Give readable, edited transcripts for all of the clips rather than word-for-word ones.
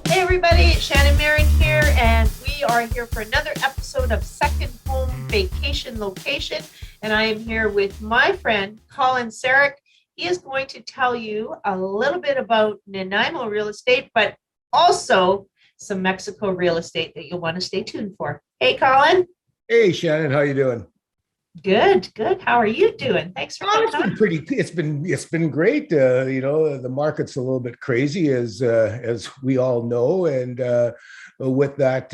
Hey everybody, it's Shannon Marin here, and we are here for another episode of Second Home Vacation Location. And I am here with my friend Colin Caryk. He is going to tell you a little bit about Nanaimo real estate, but also some Mexico real estate that you'll want to stay tuned for. Hey Colin. Hey Shannon, how you doing? Good, good. How are you doing? Thanks for Oh, coming it's on. been pretty. It's been great. The market's a little bit crazy, as we all know, and with that,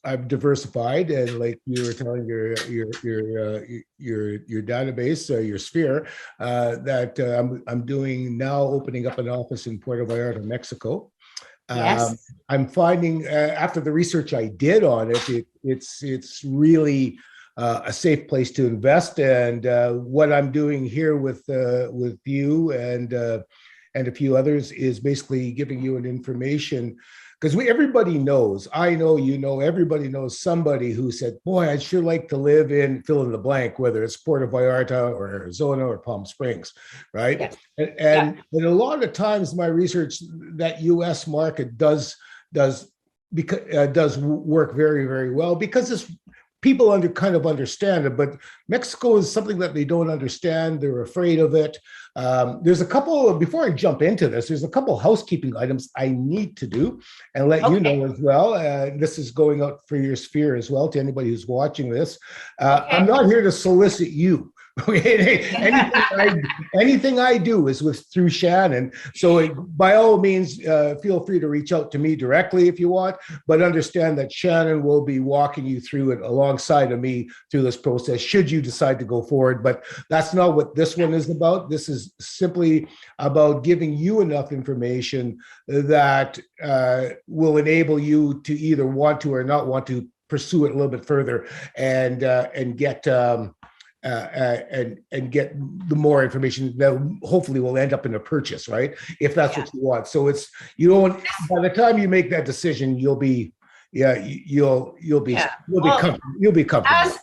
I've diversified, and like you were telling your database, your sphere, that I'm doing now, opening up an office in Puerto Vallarta, Mexico. Um, Yes. I'm finding after the research I did on it's really a safe place to invest. And what I'm doing here with you and a few others is basically giving you an information because everybody knows. I know, everybody knows somebody who said, "Boy, I'd sure like to live in fill in the blank," whether it's Puerto Vallarta or Arizona or Palm Springs, right? Yes. And Yeah. and a lot of times, my research that U.S. market does does work very, very well because it's people kind of understand it, but Mexico is something that they don't understand. They're afraid of it. There's a couple, before I jump into this, there's a couple housekeeping items I need to do and let you Okay. know as well. This is going out for your sphere as well to anybody who's watching this. I'm Okay. not here to solicit you. Anything I do is through Shannon. So by all means, feel free to reach out to me directly if you want, but understand that Shannon will be walking you through it alongside of me through this process should you decide to go forward. But that's not what this one is about. This is simply about giving you enough information that will enable you to either want to or not want to pursue it a little bit further and get and get the more information that hopefully will end up in a purchase, right? If that's Yeah. what you want. So it's you don't. By the time you make that decision, you'll be yeah you'll be Yeah. you'll be Well, comfortable. You'll be comfortable.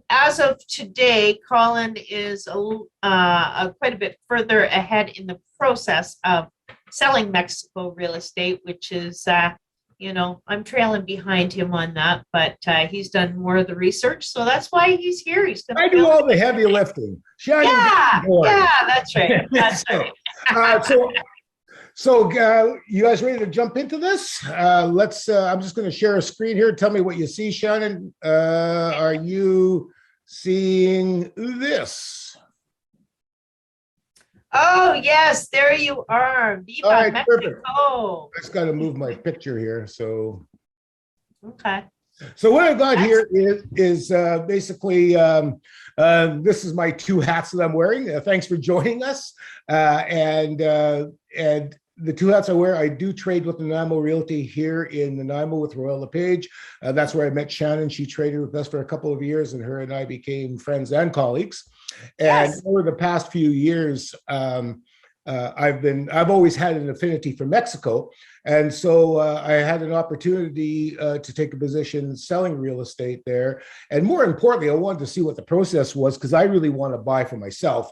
as of today, Colin is quite a bit further ahead in the process of selling Mexico real estate, which is I'm trailing behind him on that, but he's done more of the research, so that's why he's here. He's going to I do fill. all the heavy lifting. Shannon gets Yeah, bored. yeah, that's right. That's so, right. uh, so So, you guys ready to jump into this? Let's. I'm just going to share a screen here. Tell me what you see, Shannon. Are you seeing this? Oh yes, there you are. All Viva right, perfect. Mexico. I just got to move my picture here. Okay. So what I've got That's here is basically this is my two hats that I'm wearing. Thanks for joining us. And the two hats I wear, I do trade with Nanaimo Realty here in Nanaimo with Royal LePage. That's where I met Shannon. She traded with us for a couple of years, and her and I became friends and colleagues. And yes. over the past few years, I've always had an affinity for Mexico, and so I had an opportunity to take a position selling real estate there. And more importantly, I wanted to see what the process was because I really want to buy for myself.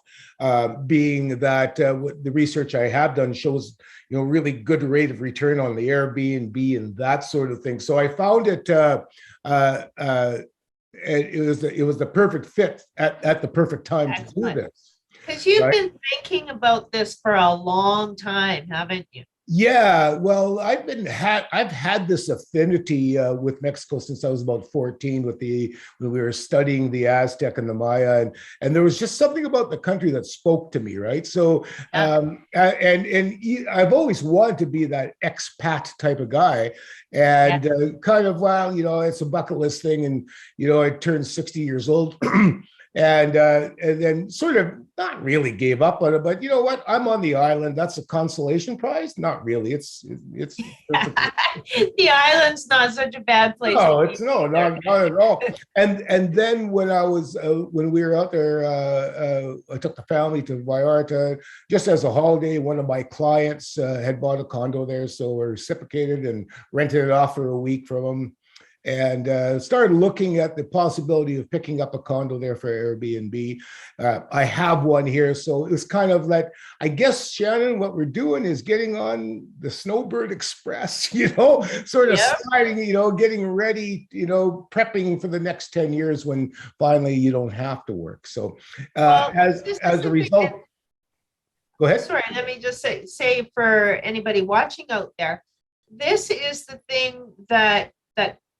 Being that the research I have done shows, really good rate of return on the Airbnb and that sort of thing. So I found it. It was the perfect fit at the perfect time to do Excellent. this. Because you've Right. been thinking about this for a long time, haven't you? Yeah, well, I've had this affinity with Mexico since I was about 14 when we were studying the Aztec and the Maya, and there was just something about the country that spoke to me, right? So Yeah. I've always wanted to be that expat type of guy, Yeah. and kind of, well, it's a bucket list thing, and I turned 60 years old. And then sort of not really gave up on it, but you know what? I'm on the island. That's a consolation prize. Not really. It's perfect. The island's not such a bad place to No, be it's no, either. not at all. And then when we were out there, I took the family to Vallarta just as a holiday. One of my clients had bought a condo there, so we reciprocated and rented it off for a week from him. and started looking at the possibility of picking up a condo there for Airbnb. I have one here, so it was kind of like, I guess, Shannon, what we're doing is getting on the Snowbird Express, sort of Yep. sliding, getting ready, prepping for the next 10 years when finally you don't have to work. So Well, this as is a the thing. result, go ahead. Sorry, let me just say for anybody watching out there, this is the thing that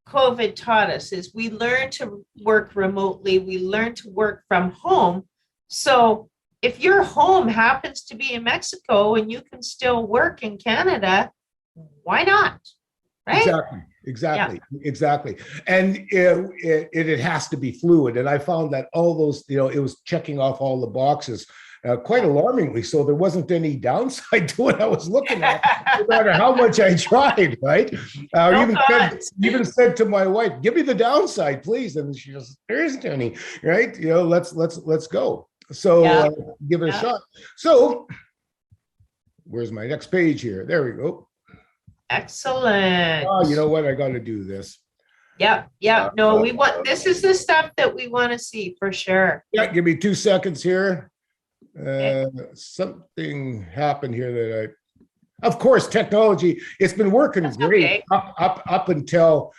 COVID taught us is we learn to work remotely, we learn to work from home. So if your home happens to be in Mexico and you can still work in Canada, why not? Right? Exactly. And it has to be fluid. And I found that all those, it was checking off all the boxes quite alarmingly. So there wasn't any downside to what I was looking at, no matter how much I tried, right? Even said to my wife, "Give me the downside, please." And she goes, "There isn't any, right? Let's go." So give it a shot. So where's my next page here? There we go. Excellent. Oh, you know what? I got to do this. Yeah. No, this is the stuff that we want to see for sure. Yeah, give me 2 seconds here. Something happened here that of course, technology, it's been working great up until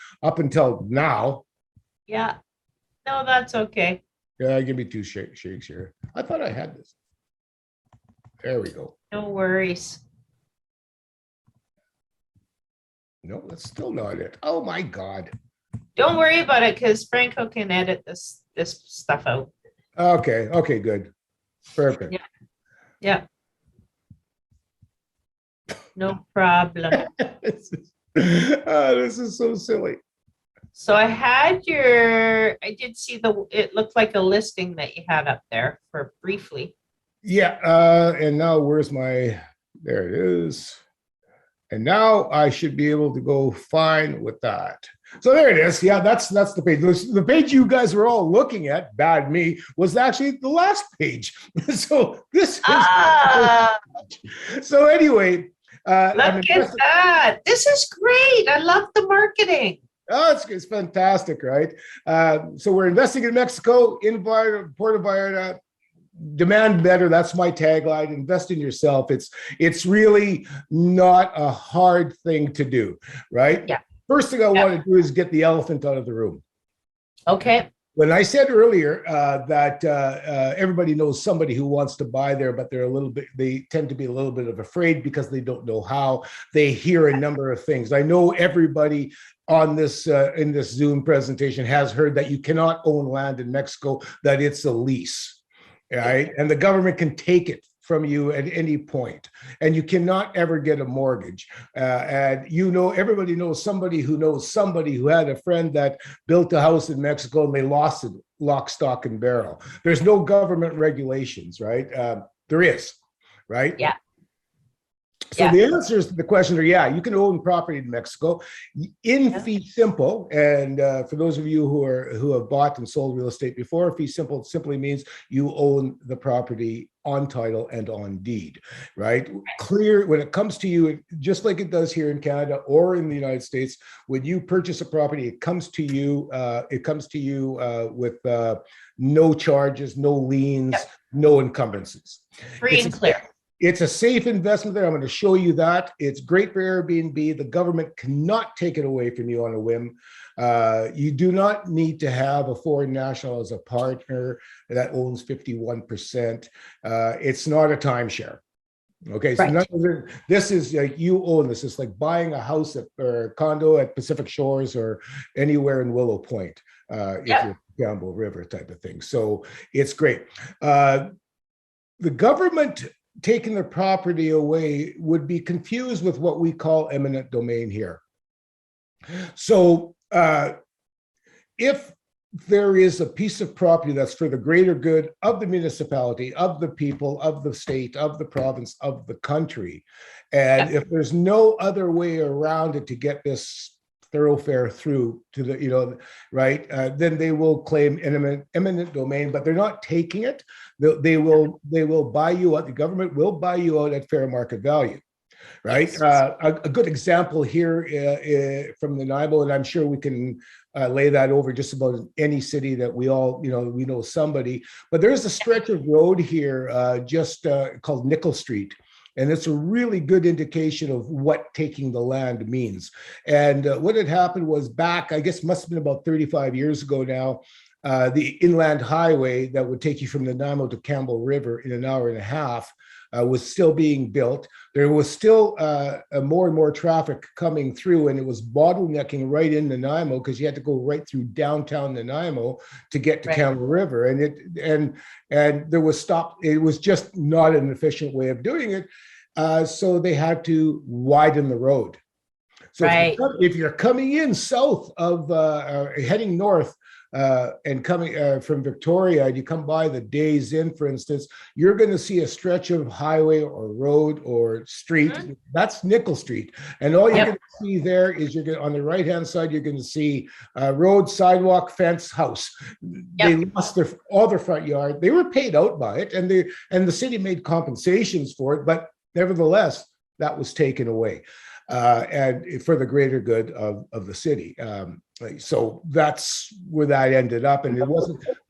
now. Yeah. No, that's okay. Yeah, give me 2 shakes here. I thought I had this. There we go. No worries. No, that's still not it. Oh my God. Don't worry about it because Franco can edit this stuff out. Okay, good. Perfect. Yeah. No problem. This is so silly. So I did see it looked like a listing that you had up there for briefly. Yeah, and now there it is. And now I should be able to go fine with that. So there it is. Yeah, that's the page. The page you guys were all looking at, bad me, was actually the last page. So this is so anyway. Look at that. This is great. I love the marketing. Oh, it's fantastic, right? So we're investing in Mexico, in Puerto Vallarta. Demand better. That's my tagline. Invest in yourself. It's really not a hard thing to do, right? Yeah. First thing I want to do is get the elephant out of the room. Okay. When I said earlier that everybody knows somebody who wants to buy there, but they tend to be a little bit of afraid because they don't know how. They hear a number of things. I know everybody on this in this Zoom presentation has heard that you cannot own land in Mexico, that it's a lease. Right, and the government can take it from you at any point, and you cannot ever get a mortgage. And everybody knows somebody who had a friend that built a house in Mexico and they lost it, lock, stock, and barrel. There's no government regulations, right? There is, right? Yeah. So the answers to the question are, you can own property in Mexico in fee simple. And for those of you who have bought and sold real estate before, fee simple simply means you own the property on title and on deed, right? Clear when it comes to you, just like it does here in Canada or in the United States. When you purchase a property, it comes to you. With no charges, no liens, no encumbrances. Free and clear. It's a safe investment there. I'm going to show you that. It's great for Airbnb. The government cannot take it away from you on a whim. You do not need to have a foreign national as a partner that owns 51%. It's not a timeshare. Okay, so this is like you own this. It's like buying a house or a condo at Pacific Shores or anywhere in Willow Point, if you're Campbell River type of thing. So it's great. The government taking the property away would be confused with what we call eminent domain here. So if there is a piece of property that's for the greater good of the municipality, of the people, of the state, of the province, of the country, and if there's no other way around it to get this thoroughfare through to the, then they will claim eminent domain, but they're not taking it. They will buy you out. The government will buy you out at fair market value. right? Yes. A good example here from Nanaimo, and I'm sure we can lay that over just about any city that we all, we know somebody. But there's a stretch of road here just called Nickel Street. And it's a really good indication of what taking the land means. And what had happened was back, I guess, must have been about 35 years ago now, the inland highway that would take you from Nanaimo to Campbell River in an hour and a half was still being built. There was still more and more traffic coming through, and it was bottlenecking right in Nanaimo because you had to go right through downtown Nanaimo to get to Campbell River, and there was stopped. It was just not an efficient way of doing it, so they had to widen the road. So if you're coming in south of heading north and coming from Victoria, and you come by the Days Inn, for instance, you're going to see a stretch of highway or road or street. Mm-hmm. That's Nickel Street. And all you're going to see there is on the right-hand side, you're going to see road, sidewalk, fence, house. They lost all their front yard. They were paid out by it, and the city made compensations for it, but nevertheless, that was taken away. And for the greater good of the city. So that's where that ended up, and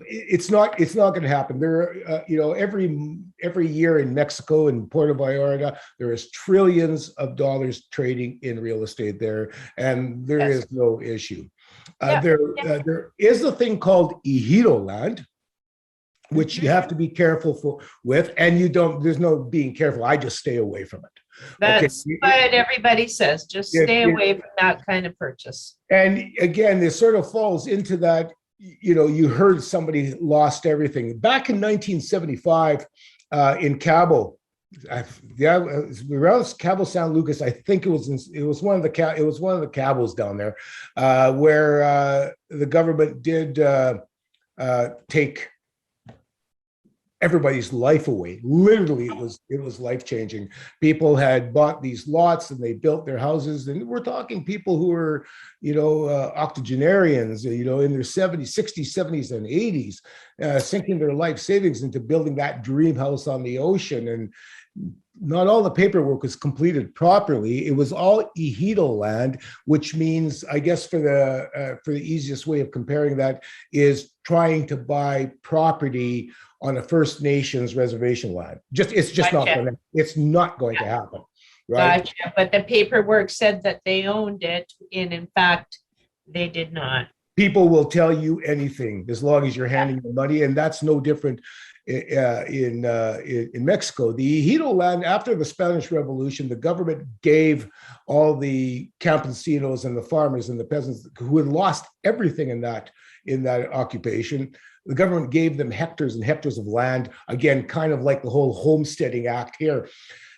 it's not going to happen. There, every year in Mexico and Puerto Vallarta, there is trillions of dollars trading in real estate there, and there is no issue. There is a thing called ejido land, which you have to be careful with, and there's no being careful. I just stay away from it. That's what everybody says. Just stay away from that kind of purchase. And again, this sort of falls into that, you heard somebody lost everything. Back in 1975 in Cabo, around Cabo San Lucas, I think it was one of the Cabos down there, where the government did take everybody's life away. Literally, it was life-changing. People had bought these lots and they built their houses, and we're talking people who were, octogenarians, in their 70s, 60s, 70s, and 80s, sinking their life savings into building that dream house on the ocean. And not all the paperwork was completed properly. It was all ejido land, which means, I guess, for the easiest way of comparing that is trying to buy property on a First Nations reservation land. It's not going to happen. Right? Gotcha. But the paperwork said that they owned it, and in fact, they did not. People will tell you anything as long as you're handing them money, and that's no different in Mexico. The ejido land, after the Spanish Revolution, the government gave all the campesinos and the farmers and the peasants who had lost everything in that occupation. The government gave them hectares and hectares of land, again, kind of like the whole Homesteading Act here.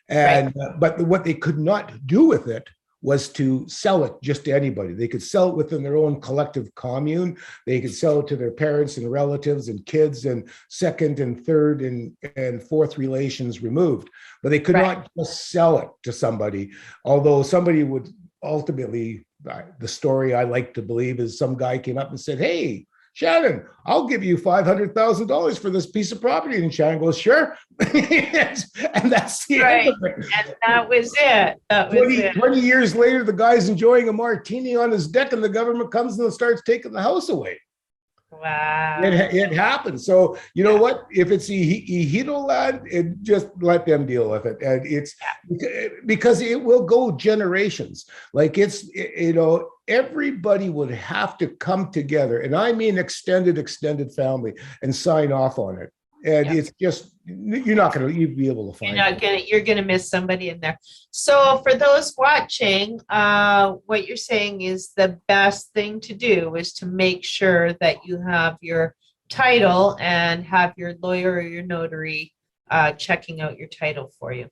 And but what they could not do with it was to sell it just to anybody. They could sell it within their own collective commune. They could sell it to their parents and relatives and kids and second and third and fourth relations removed. But they could not just sell it to somebody, although somebody would ultimately, the story I like to believe is some guy came up and said, "Hey, Shannon, I'll give you $500,000 for this piece of property." And Shannon goes, "Sure." And that's the end of it. And that was it. 20 years later, the guy's enjoying a martini on his deck, and the government comes and starts taking the house away. Wow. It happens. So you know what? If it's ejido land, just let them deal with it. And it's because it will go generations. Like everybody would have to come together, and I mean extended family, and sign off on it. And it's just, you're not going to be able to find you're going to miss somebody in there. So for those watching, what you're saying is the best thing to do is to make sure that you have your title and have your lawyer or your notary checking out your title for you.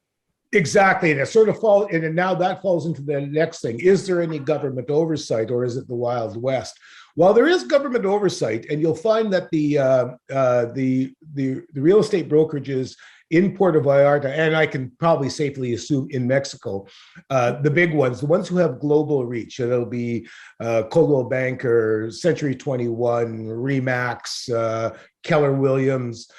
Exactly. And and now that falls into the next thing. Is there any government oversight, or is it the Wild West? Well, there is government oversight, and you'll find that the real estate brokerages in Puerto Vallarta, and I can probably safely assume in Mexico, the big ones, the ones who have global reach, it'll be Coldwell Banker, Century 21, Remax, Keller Williams,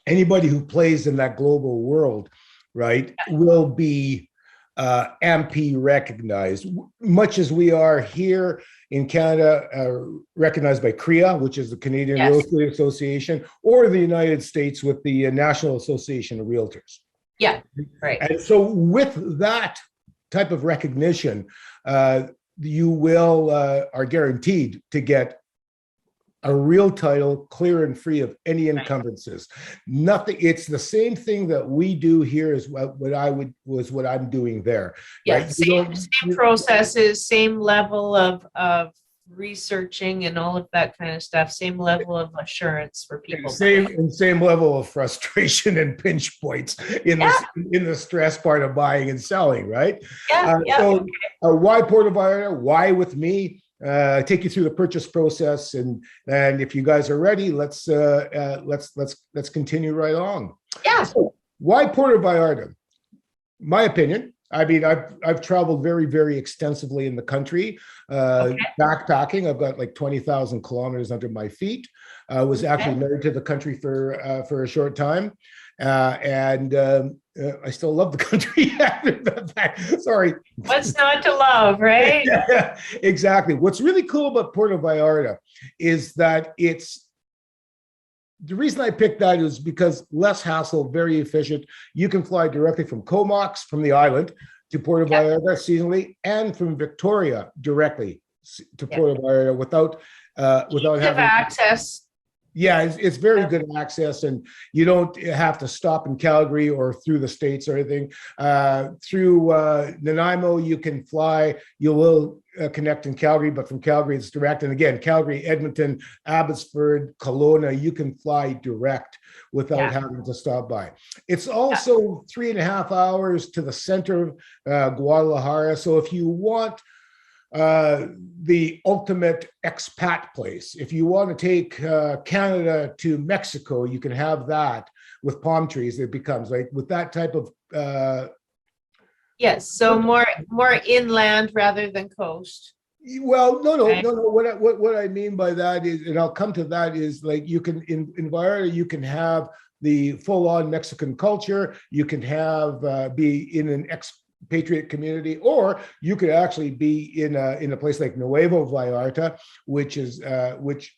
anybody who plays in that global world. right, will be MP recognized, much as we are here in Canada, recognized by CREA, which is the Canadian Real Estate Association, or the United States with the National Association of Realtors. Yeah, right. And so with that type of recognition, you will are guaranteed to get a real title, clear and free of any encumbrances. Nothing. It's the same thing that we do here as what I'm doing there. Yeah, right? same processes, same level of researching and all of that kind of stuff. Same level of assurance for people. Same level of frustration and pinch points in the stress part of buying and selling, right? So why Puerto Vallarta? Why with me? Take you through the purchase process, and if you guys are ready, let's continue right on. Yeah. So why Puerto Vallarta? My opinion. I mean, I've traveled very, very extensively in the country, backpacking. I've got like 20,000 kilometers under my feet. I was actually married to the country for a short time, and I still love the country after that. Sorry. What's not to love, right? Yeah, exactly. What's really cool about Puerto Vallarta is that the reason I picked that is because less hassle, very efficient. You can fly directly from Comox, from the island, to Puerto Vallarta seasonally, and from Victoria directly to Puerto Vallarta without having access. Yeah, it's very good access, and you don't have to stop in Calgary or through the States or anything. Through Nanaimo, you can fly. You will connect in Calgary, but from Calgary, it's direct. And again, Calgary, Edmonton, Abbotsford, Kelowna, you can fly direct without having to stop by. It's also 3.5 hours to the center of Guadalajara. So if you want the ultimate expat place. If you want to take Canada to Mexico, you can have that with palm trees. It becomes like with that type of yes. So more inland rather than coast. Well, no. What I mean by that is, and I'll come to that, is like you can in Vallarta, you can have the full-on Mexican culture. You can have be in an expatriate community, or you could actually be in a place like Nuevo Vallarta, which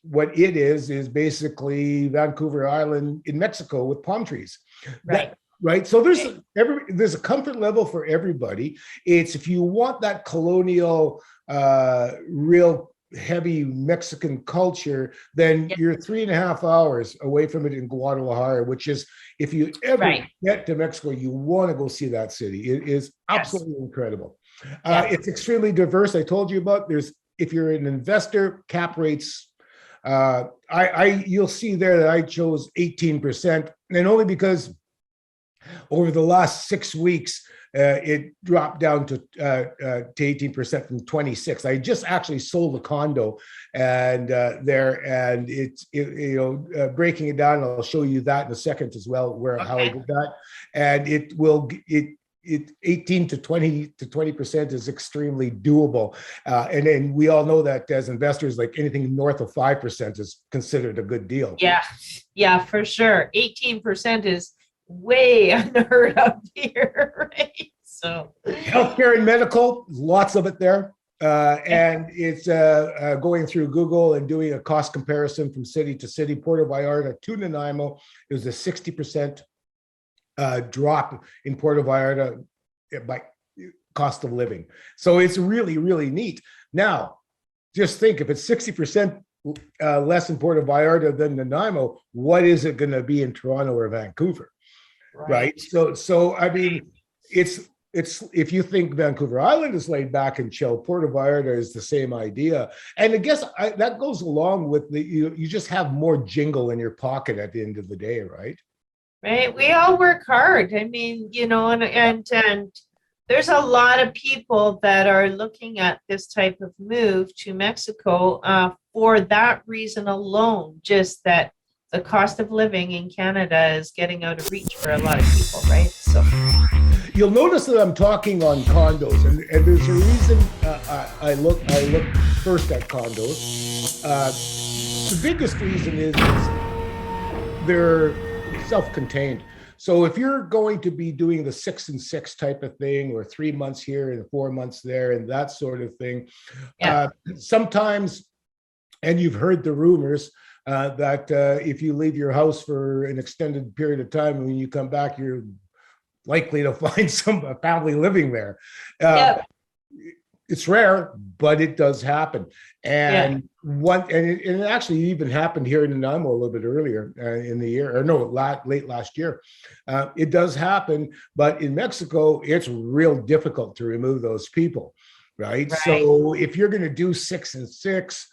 what it is basically Vancouver Island in Mexico with palm trees. Right. So there's a comfort level for everybody. It's if you want that colonial, real heavy Mexican culture, then you're 3.5 hours away from it in Guadalajara, which is, if you ever get to Mexico, you want to go see that city. It is absolutely incredible. It's extremely diverse. I told you about. If you're an investor, cap rates. You'll see there that I chose 18%, and only because over the last 6 weeks, it dropped down to 18% from 26%. I just actually sold a condo and it's breaking it down. I'll show you that in a second as well, how I did that. And it 18 to 20% is extremely doable. And then we all know that as investors, like anything north of 5% is considered a good deal. Yeah, for sure. 18% is way unheard of here, right? So healthcare and medical, lots of it there. And it's going through Google and doing a cost comparison from city to city. Puerto Vallarta to Nanaimo, it was a 60% drop in Puerto Vallarta by cost of living. So it's really, really neat. Now, just think, if it's 60% less in Puerto Vallarta than Nanaimo, what is it going to be in Toronto or Vancouver? Right. So I mean, it's if you think Vancouver Island is laid back and chill, Puerto Vallarta is the same idea. And I guess that goes along with you just have more jingle in your pocket at the end of the day, right? Right. We all work hard. I mean, and there's a lot of people that are looking at this type of move to Mexico for that reason alone, just that the cost of living in Canada is getting out of reach for a lot of people, right? So you'll notice that I'm talking on condos, and there's a reason I look first at condos. The biggest reason is they're self-contained. So if you're going to be doing the 6 and 6 type of thing, or 3 months here and 4 months there and that sort of thing, sometimes, and you've heard the rumors that if you leave your house for an extended period of time, when you come back, you're likely to find some family living there. It's rare, but it does happen. And it actually even happened here in Nanaimo a little bit earlier in the year, or no, late last year. It does happen, but in Mexico, it's real difficult to remove those people, right? So if you're going to do 6 and 6,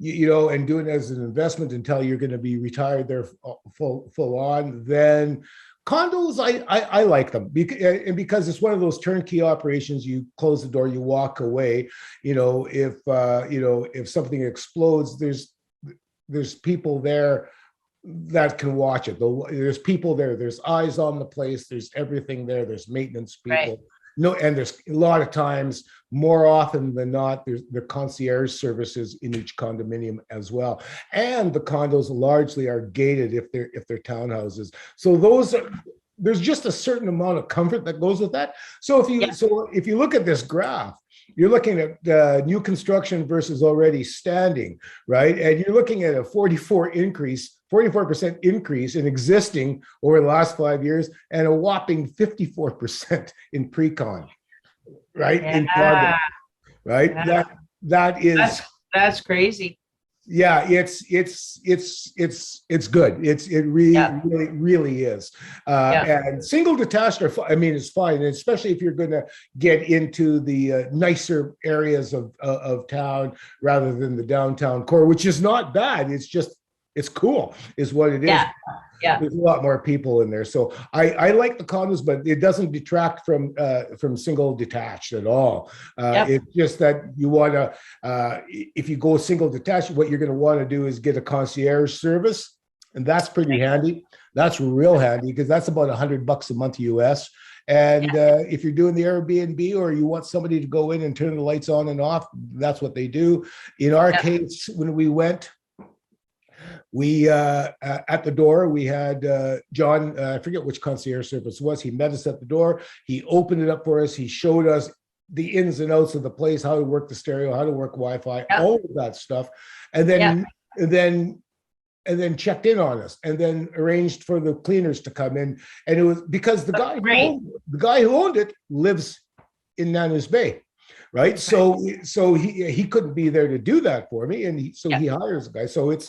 and do it as an investment until you're going to be retired there full on, then condos, I like them because it's one of those turnkey operations. You close the door, you walk away. If something explodes, there's people there that can watch it. There's people there. There's eyes on the place. There's everything there. There's maintenance people. No, and there's a lot of times, more often than not, there's the concierge services in each condominium as well. And the condos largely are gated if they're townhouses. So there's just a certain amount of comfort that goes with that. So if you look at this graph, you're looking at new construction versus already standing, right? And you're looking at a 44% increase in existing over the last 5 years, and a whopping 54% in pre-con, right? In progress, right? That's crazy. Yeah, it's good. It really is. And single detached is fine, and especially if you're going to get into the nicer areas of town rather than the downtown core, which is not bad. It's cool, is what it is. There's a lot more people in there, so I like the condos, but it doesn't detract from single detached at all. It's just that you want to, if you go single detached, what you're going to want to do is get a concierge service, and that's pretty handy. That's real handy because that's about $100 a month US. And if you're doing the Airbnb, or you want somebody to go in and turn the lights on and off, that's what they do. In our case, when we went, at the door, we had John, I forget which concierge service it was. He met us at the door. He opened it up for us. He showed us the ins and outs of the place, how to work the stereo, how to work Wi-Fi, all of that stuff. And then checked in on us, and then arranged for the cleaners to come in. And it was because the guy who owned it lives in Nanu's Bay. Right. So he couldn't be there to do that for me. And he hires a guy. So it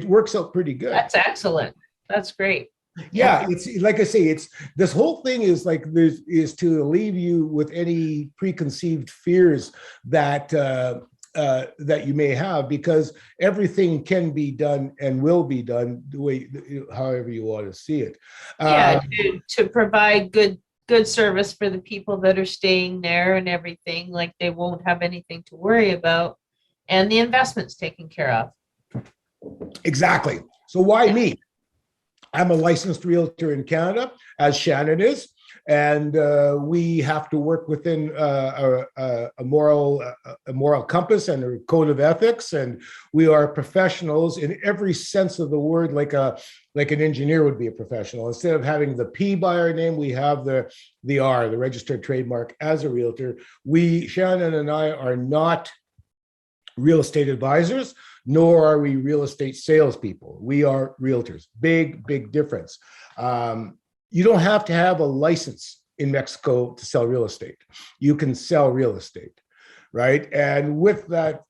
works out pretty good. That's excellent. That's great. Yeah. It's like I say, this whole thing is like, is to leave you with any preconceived fears that you may have, because everything can be done and will be done the way, however you want to see it. To provide good service for the people that are staying there and everything, like they won't have anything to worry about, and the investment's taken care of. Exactly. So why me? I'm a licensed realtor in Canada, as Shannon is, and we have to work within a moral compass and a code of ethics, and we are professionals in every sense of the word, like an engineer would be a professional. Instead of having the P by our name, we have the R, the registered trademark, as a realtor. Shannon and I are not real estate advisors, nor are we real estate salespeople. We are realtors. Big difference. You don't have to have a license in Mexico to sell real estate. You can sell real estate, right? And with that,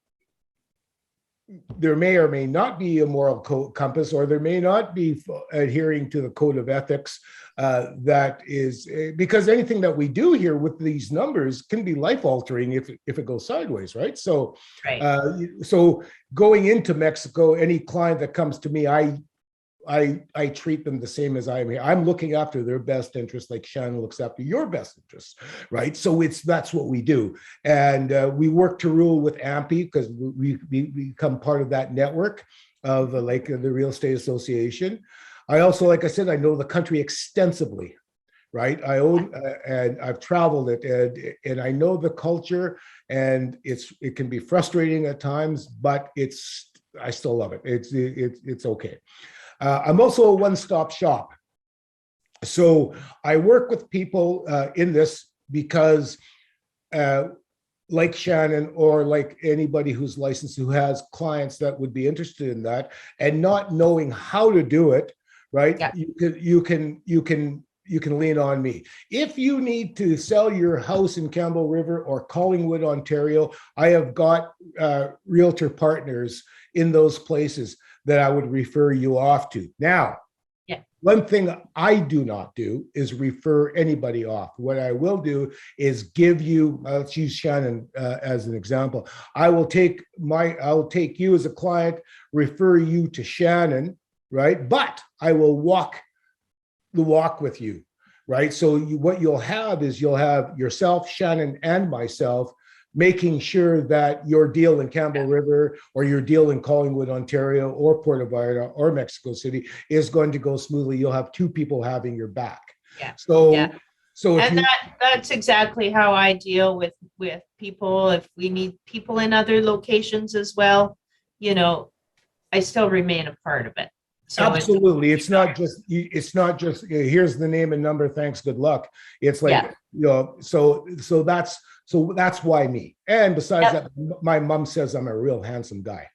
there may or may not be a moral compass, or there may not be adhering to the code of ethics. That is because anything that we do here with these numbers can be life altering if it goes sideways, right? So, so going into Mexico, any client that comes to me, I treat them the same as I am here. I'm looking after their best interest, like Shannon looks after your best interests, right? So that's what we do, and we work to rule with AMPI because we become part of that network of the Real Estate Association. I also, like I said, I know the country extensively, right? I own and I've traveled it, and I know the culture, and it can be frustrating at times, but I still love it. It's okay. I'm also a one-stop shop. So I work with people in this because like Shannon or like anybody who's licensed who has clients that would be interested in that and not knowing how to do it, right? Yeah. You can lean on me. If you need to sell your house in Campbell River or Collingwood, Ontario, I have got realtor partners in those places that I would refer you off to. Now, one thing I do not do is refer anybody off. What I will do is give you, let's use Shannon as an example. I'll take you as a client, refer you to Shannon, right? But I will walk the walk with you, right? So what you'll have is you'll have yourself, Shannon, and myself making sure that your deal in Campbell River or your deal in Collingwood, Ontario, or Puerto Vallarta or Mexico City is going to go smoothly. You'll have two people having your back. Yeah. So and that's exactly how I deal with people. If we need people in other locations as well, I still remain a part of it. So absolutely, it's not just here's the name and number, thanks, good luck. It's like so that's why me. And besides that, my mom says I'm a real handsome guy.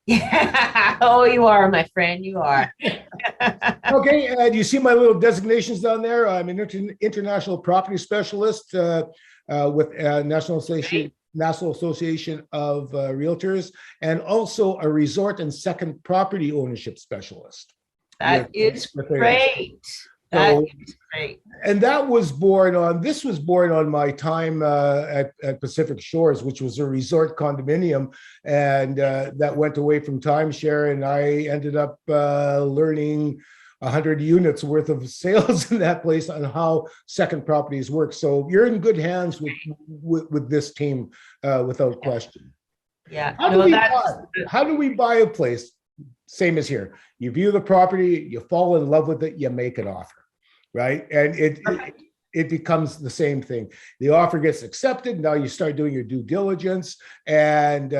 Yeah. Oh, you are, my friend. You are. Okay, and you see my little designations down there. I'm an international property specialist with National Association of Realtors, and also a resort and second property ownership specialist. That is great. That is great. And this was born on my time at Pacific Shores, which was a resort condominium, and that went away from timeshare, and I ended up learning 100 units worth of sales in that place on how second properties work. So you're in good hands with this team, without question. Yeah. How do we buy a place? Same as here. You view the property, you fall in love with it, you make an offer, right? And it becomes the same thing. The offer gets accepted. Now you start doing your due diligence, and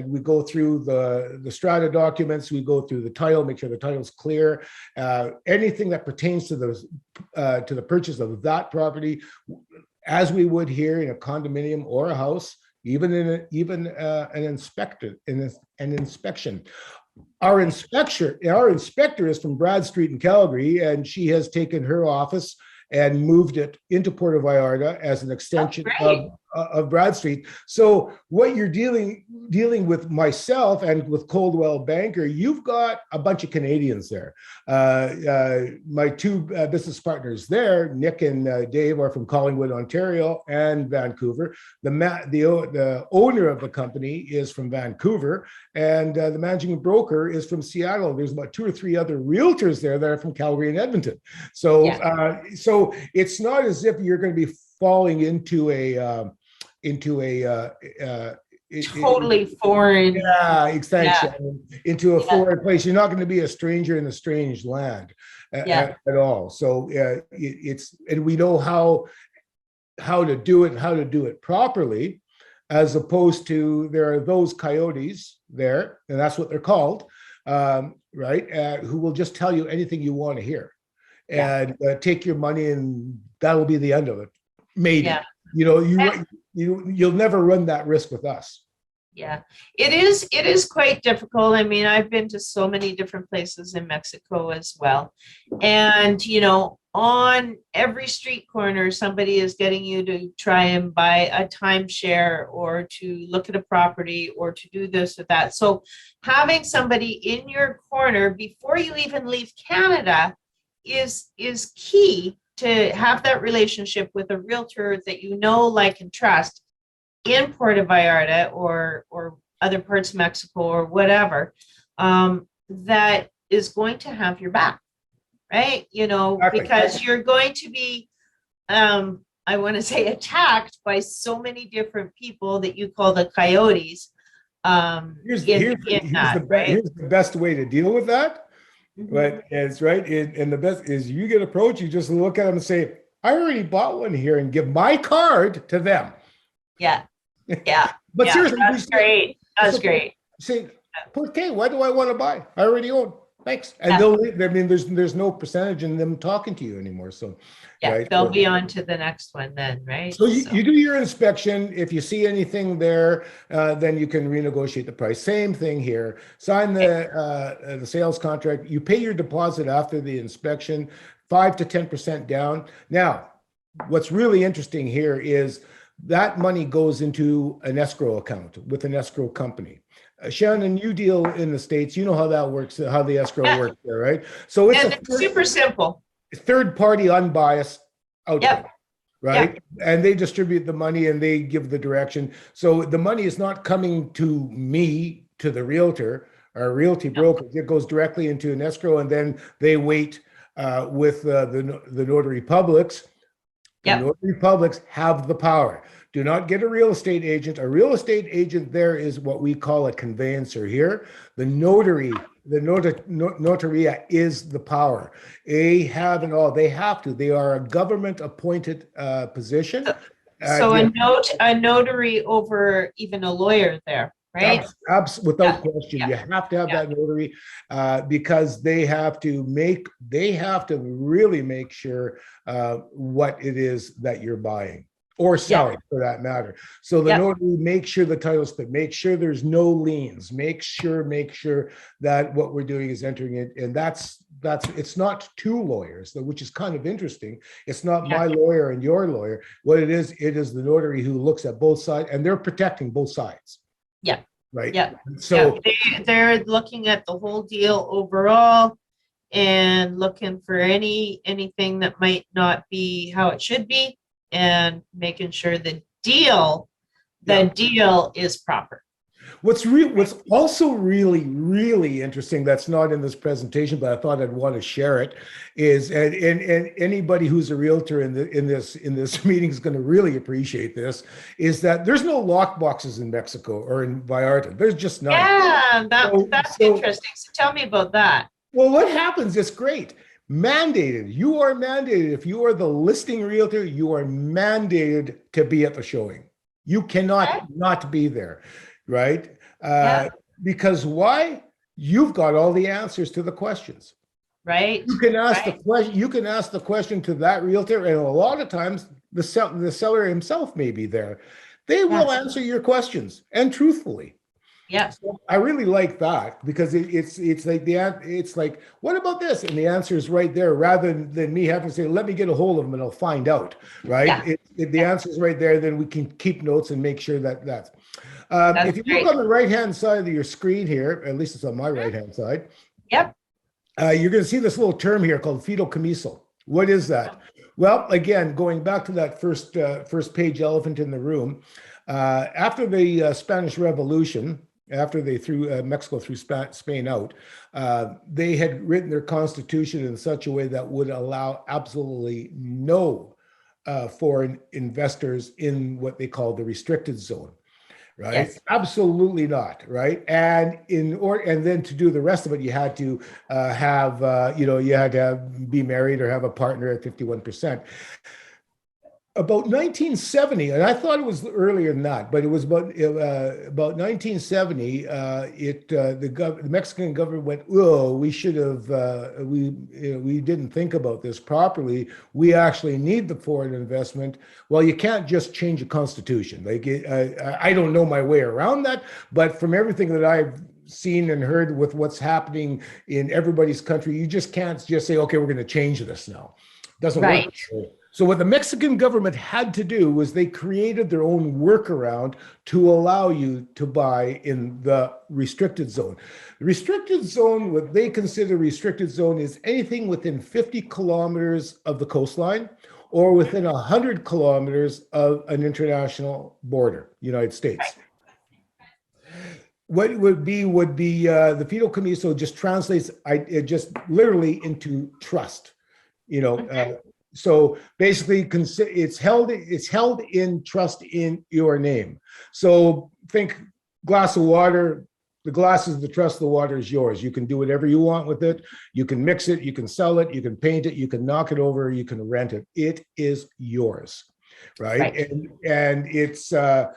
we go through the strata documents. We go through the title, make sure the title's clear. Anything that pertains to the purchase of that property, as we would here in a condominium or a house, even an inspection. Our inspector is from Bradstreet in Calgary, and she has taken her office and moved it into Puerto Vallarta as an extension of Bradstreet. So what you're dealing with myself and with Coldwell Banker, you've got a bunch of Canadians there. My two business partners there, Nick and Dave, are from Collingwood, Ontario, and Vancouver. The owner of the company is from Vancouver, and the managing broker is from Seattle. There's about 2 or 3 other realtors there that are from Calgary and Edmonton. So so it's not as if you're going to be falling into a totally foreign. Yeah, exactly. Into a foreign place. You're not going to be a stranger in a strange land at all. So and we know how to do it, how to do it properly, as opposed to there are those coyotes there, and that's what they're called, right? Who will just tell you anything you want to hear, and take your money, and that'll be the end of it. Maybe. Yeah. You'll never run that risk with us. Yeah, it is quite difficult. I mean, I've been to so many different places in Mexico as well. And, on every street corner, somebody is getting you to try and buy a timeshare or to look at a property or to do this or that. So having somebody in your corner before you even leave Canada is key, to have that relationship with a realtor that like, and trust in Puerto Vallarta or other parts of Mexico or whatever, that is going to have your back, right? Exactly. Because you're going to be, I want to say, attacked by so many different people that you call the coyotes. Here's the best way to deal with that. But it's right. And the best is you get approached, you just look at them and say, I already bought one here, and give my card to them. Yeah. Yeah. But seriously, that's great. That's great. Say, okay, why do I want to buy? I already own. Thanks. And I mean, there's no percentage in them talking to you anymore. So, Yeah, right. they'll be on to the next one then, right? So you do your inspection. If you see anything there, then you can renegotiate the price. Same thing here. Sign the sales contract. You pay your deposit after the inspection, 5 to 10% down. Now, what's really interesting here is that money goes into an escrow account with an escrow company. Shannon, you deal in the States. You know how that works, how the escrow works there, right? So it's and it's super simple. third party unbiased outfit. Yep. Right. Yep. And they distribute the money and they give the direction. So the money is not coming to me, to the realtor or realty broker. It goes directly into an escrow, and then they wait with the notary publics. The notary publics have the power. Do not get a real estate agent. A real estate agent there is what we call a conveyancer here. The notary, the notaria is the power. They have and all. They have to. They are a government appointed position. So a notary over even a lawyer there, right? Without question, you have to have that notary because they have to really make sure what it is that you're buying or selling for that matter. So the notary makes sure the title's split, make sure there's no liens, make sure that what we're doing is entering it. And that's it's not two lawyers, which is kind of interesting. It's not my lawyer and your lawyer. What it is the notary who looks at both sides, and they're protecting both sides. Yeah. Right. Yeah. So they're looking at the whole deal overall and looking for anything that might not be how it should be, and making sure the deal is proper. What's also really interesting that's not in this presentation, but I thought I'd want to share it, is and anybody who's a realtor in this meeting is going to really appreciate this, is that there's no lock boxes in Mexico or in Vallarta. There's just none. Yeah, that's interesting. So tell me about that. Well, what happens? It's great. Mandated. You are mandated. If you are the listing realtor, you are mandated to be at the showing. You cannot not be there, right? Because why? You've got all the answers to the questions. Right. You can ask the question. You can ask the question to that realtor, and a lot of times the seller himself may be there. They will answer your questions, and truthfully. Yeah. So I really like that because it's like what about this? And the answer is right there, rather than me having to say, let me get a hold of them and I'll find out. Right. Yeah. The answer is right there. Then we can keep notes and make sure that's if you look on the right-hand side of your screen here, at least it's on my right-hand side. Yep. You're going to see this little term here called fideicomiso. What is that? Well, again, going back to that first page elephant in the room, after the Spanish Revolution, after they threw Mexico threw Spain out, they had written their constitution in such a way that would allow absolutely no foreign investors in what they call the restricted zone. Right? Yes. Absolutely not. Right. And and then to do the rest of it, you had to be married or have a partner at 51%. About 1970, and I thought it was earlier than that, but it was about 1970. The Mexican government went, "Oh, we should have. We didn't think about this properly. We actually need the foreign investment." Well, you can't just change a constitution. Like I don't know my way around that, but from everything that I've seen and heard with what's happening in everybody's country, you just can't just say, "Okay, we're going to change this now." It doesn't work. So what the Mexican government had to do was they created their own workaround to allow you to buy in the restricted zone. The restricted zone, what they consider restricted zone, is anything within 50 kilometers of the coastline or within 100 kilometers of an international border, United States. What would be the fideicomiso just translates it just literally into trust, So basically, it's held in trust in your name. So think glass of water. The glass is the trust. The water is yours. You can do whatever you want with it. You can mix it. You can sell it. You can paint it. You can knock it over. You can rent it. It is yours, right? And it's in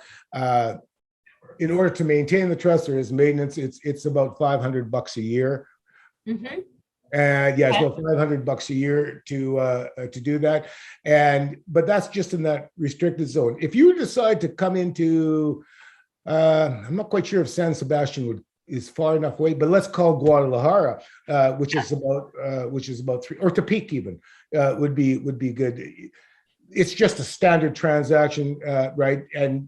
order to maintain the trust, there is maintenance. It's about $500 a year. Mm-hmm. And yeah, it's Okay. about $500 a year to do that. But that's just in that restricted zone. If you decide to come into, I'm not quite sure if San Sebastian is far enough away, but let's call Guadalajara, which is about three, or Tepic even, would be good. It's just a standard transaction, right? And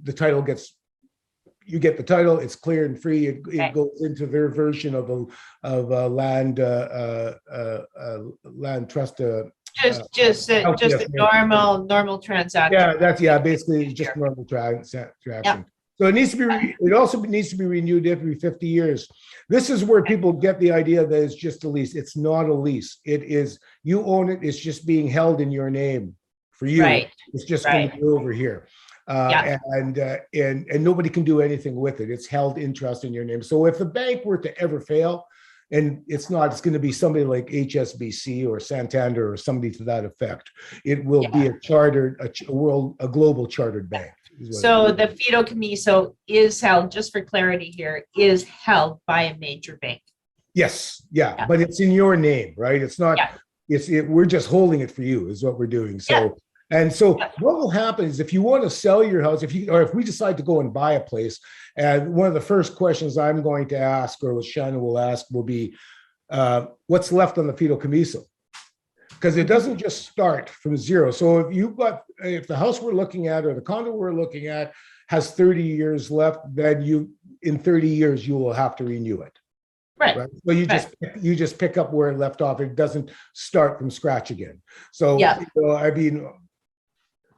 you get the title. It's clear and free. It goes into their version of a land trust. Just a normal transaction. Yeah, basically just normal transaction. Yeah. So it also needs to be renewed every 50 years. This is where people get the idea that it's just a lease. It's not a lease. It is, you own it. It's just being held in your name for you. Right. It's just going to be over here. And nobody can do anything with it. It's held in trust in your name. So if the bank were to ever fail, and it's going to be somebody like HSBC or Santander or somebody to that effect. It will be a global chartered bank. So the fideicomiso is held, just for clarity here, is held by a major bank. Yes, but it's in your name, right? It's not. We're just holding it for you, is what we're doing. So. And so what will happen is if you want to sell your house, if we decide to go and buy a place, and one of the first questions I'm going to ask, or what Shannon will ask, will be, what's left on the fideicomiso? Because it doesn't just start from zero. So if the house we're looking at or the condo we're looking at has 30 years left, then in 30 years, you will have to renew it. Right. So you just pick up where it left off. It doesn't start from scratch again. So, I mean,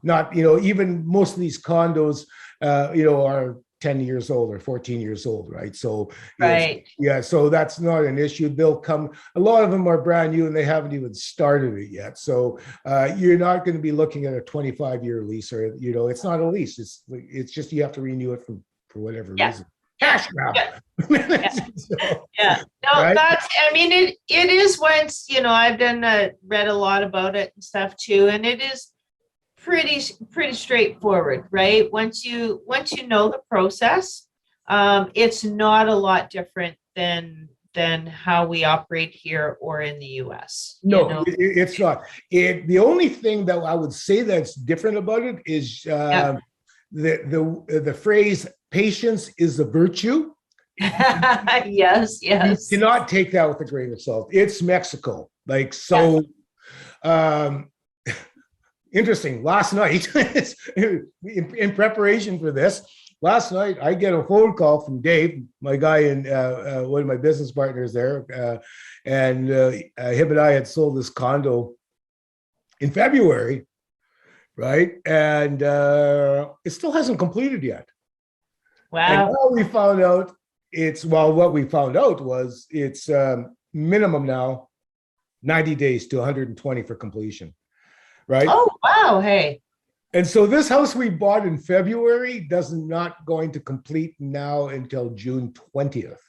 not, even most of these condos, are 10 years old or 14 years old, right? So, so that's not an issue. A lot of them are brand new and they haven't even started it yet. So you're not going to be looking at a 25-year lease or, it's not a lease. It's just, you have to renew it for whatever reason. Cash grab. No, right? It is once, I've read a lot about it and stuff too. And it is pretty straightforward, right? Once you know the process, it's not a lot different than how we operate here or in the US. No, it's not. The only thing that I would say that's different about it is the phrase "patience is a virtue." Yes. You cannot take that with a grain of salt. It's Mexico, Interesting. Last night, in preparation for this, I get a phone call from Dave, my guy and one of my business partners there, and him and I had sold this condo in February, right? And it still hasn't completed yet. Wow. And what we found out was it's minimum now 90 days to 120 for completion. Right. Oh, wow. Hey. And so this house we bought in February not going to complete now until June 20th.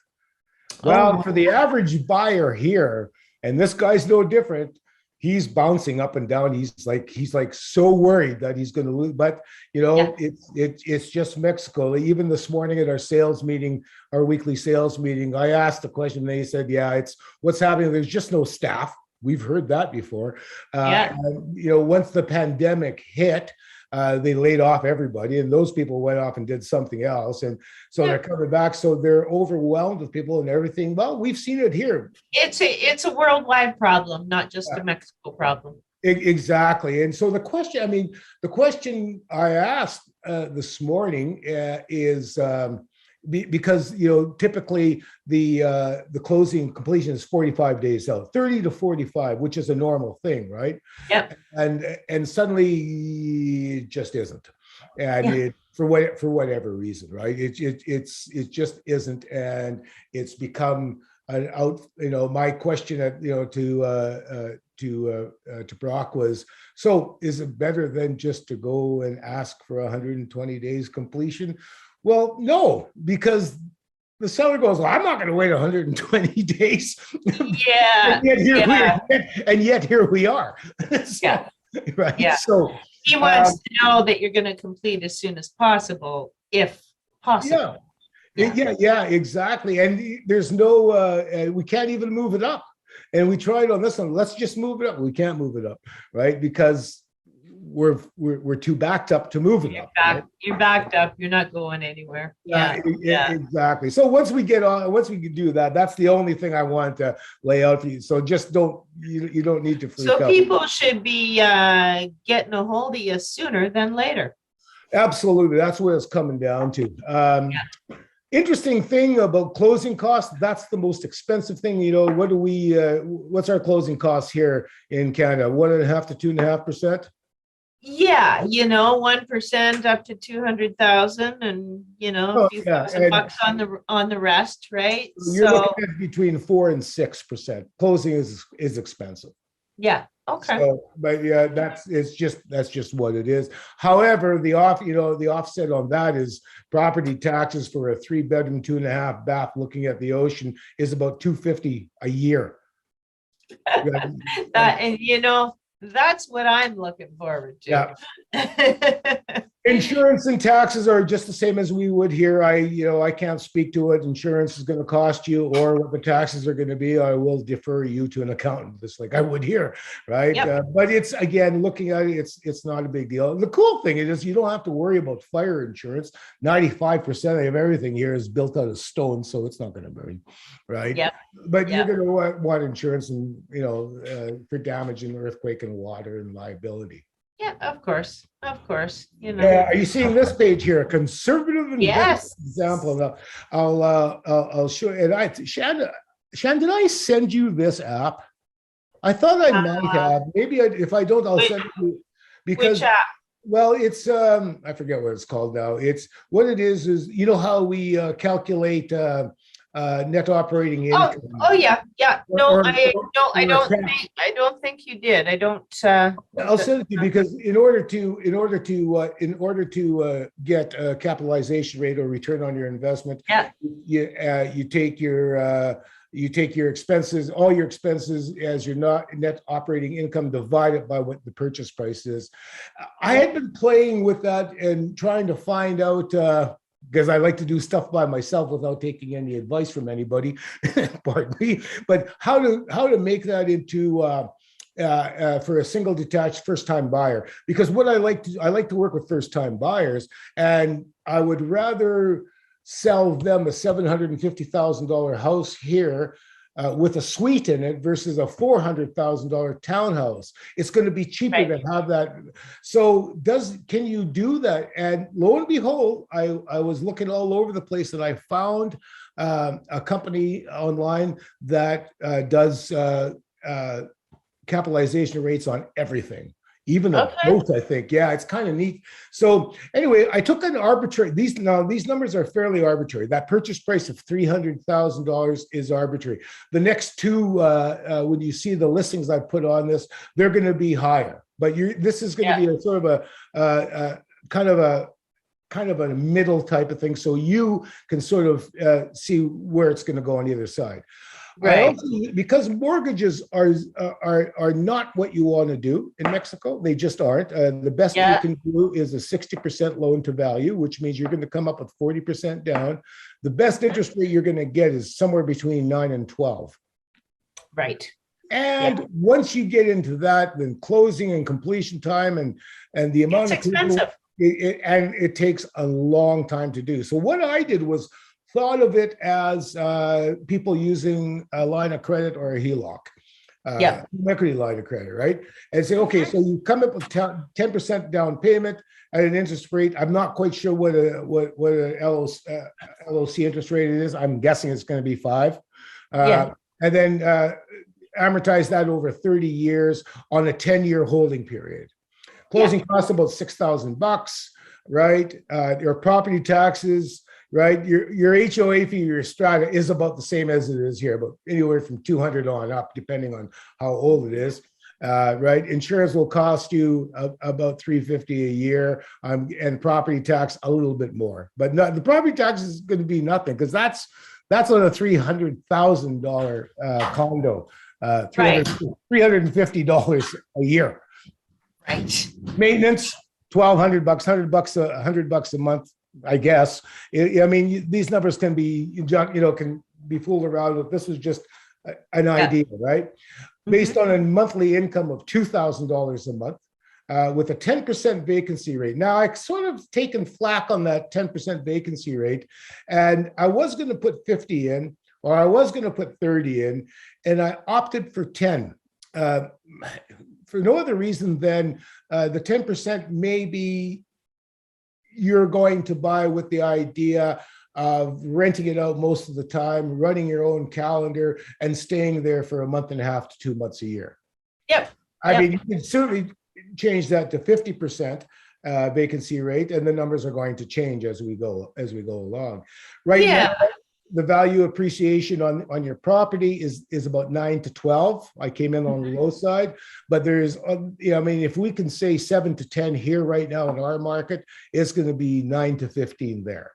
Well, for the average buyer here, and this guy's no different, he's bouncing up and down. He's like so worried that he's going to lose. But it's just Mexico. Even this morning at our weekly sales meeting, I asked the question. They said, it's what's happening. There's just no staff. We've heard that before. And, once the pandemic hit, they laid off everybody, and those people went off and did something else. And so they're coming back. So they're overwhelmed with people and everything. Well, we've seen it here. It's a worldwide problem, not just a Mexico problem. Exactly. And so the question I asked this morning is, because typically the closing completion is 45 days out, 30 to 45, which is a normal thing, right? Yep. And suddenly it just isn't, and for whatever reason, right? It just isn't, and it's become an out. My question to Brock was, so is it better than just to go and ask for 120 days completion? Well, no, because the seller goes, well, I'm not going to wait 120 days. Yeah. and yet here we are. Right. Yeah. So he wants to know that you're going to complete as soon as possible, if possible. Yeah, exactly. And there's no, we can't even move it up. And we tried on this one, let's just move it up. We can't move it up, right? Because we're too backed up to move it up. Right? You're backed up. You're not going anywhere. Exactly. So once we can do that, that's the only thing I want to lay out for you. So just you don't need to freak out. So people should be getting a hold of you sooner than later. Absolutely. That's what it's coming down to. Interesting thing about closing costs, that's the most expensive thing. What's our closing costs here in Canada? 1.5% to 2.5%? Yeah, 1% up to 200,000, and a few thousand bucks on the rest, right? You're looking at between 4% and 6%. Closing is expensive. Yeah. Okay. So, but yeah, that's just what it is. However, the offset on that is property taxes for a 3-bedroom, 2.5 bath looking at the ocean is about $250 a year. That's what I'm looking forward to. Yeah. Insurance and taxes are just the same as we would here. I can't speak to what insurance is going to cost you or what the taxes are going to be. I will defer you to an accountant, just like I would here, right? Yep. But it's, again, looking at it, it's not a big deal. The cool thing is you don't have to worry about fire insurance. 95% of everything here is built out of stone, so it's not going to burn, right? Yep. But you're going to want insurance and for damage in earthquake and water and liability. Yeah, of course. Are you seeing this page here? A conservative yes. example. Now, I'll show you. And Shan, did I send you this app? I thought I might have. Maybe if I don't, I'll send it to you. Because, which app? Well, it's I forget what it's called now. It's what it is how we calculate net operating income. Oh yeah. I don't think you did. I don't. I'll send it to you because in order to get a capitalization rate or return on your investment, you take your expenses, all your expenses as your net operating income divided by what the purchase price is. I had been playing with that and trying to find out. Because I like to do stuff by myself without taking any advice from anybody, pardon me. But how to make that into for a single detached first-time buyer? Because what I like to work with first-time buyers, and I would rather sell them a $750,000 house here with a suite in it versus a $400,000 townhouse. It's going to be cheaper to have that. So can you do that? And lo and behold, I was looking all over the place and I found a company online that does capitalization rates on everything. Even a boat, I think. Yeah, it's kind of neat. So anyway, I took an arbitrary, these numbers are fairly arbitrary. That purchase price of $300,000 is arbitrary. The next two, when you see the listings I put on this, they're going to be higher. But this is going to be a sort of a kind of a middle type of thing. So you can sort of see where it's going to go on either side. Right. Also, because mortgages are not what you want to do in Mexico. They just aren't. The best you can do is a 60% loan to value, which means you're going to come up with 40% down. The best interest rate you're going to get is somewhere between 9 and 12. Right. And once you get into that, then closing and completion time and the amount of expensive. It takes a long time to do. So what I did was thought of it as people using a line of credit or a HELOC, equity line of credit, right? And say, okay, so you come up with 10% down payment at an interest rate. I'm not quite sure what a LOC interest rate it is. I'm guessing it's going to be 5. And then amortize that over 30 years on a 10-year holding period. Closing costs about $6,000, right? Your property taxes. Right, your HOA fee, your strata is about the same as it is here, but anywhere from 200 on up, depending on how old it is. Right, insurance will cost you about $350 a year, and property tax a little bit more. But the property tax is going to be nothing because that's on a $300,000 condo, $350 a year. Right. Maintenance $1,200, $100 a month. I guess. I mean, these numbers can be, can be fooled around with. This was just an Yeah. idea, right? Based on a monthly income of $2,000 a month, with a 10% vacancy rate. Now, I sort of taken flack on that 10% vacancy rate, and I was going to put 50 in, or I was going to put 30 in, and I opted for 10. For no other reason than the 10% maybe you're going to buy with the idea of renting it out most of the time, running your own calendar, and staying there for a month and a half to 2 months a year. Yep. I mean, you can certainly change that to 50% vacancy rate, and the numbers are going to change as we go along. Right now, the value appreciation on your property is about 9 to 12. I came in on the low side, but there's, I mean, if we can say 7 to 10 here right now in our market, it's going to be 9 to 15 there.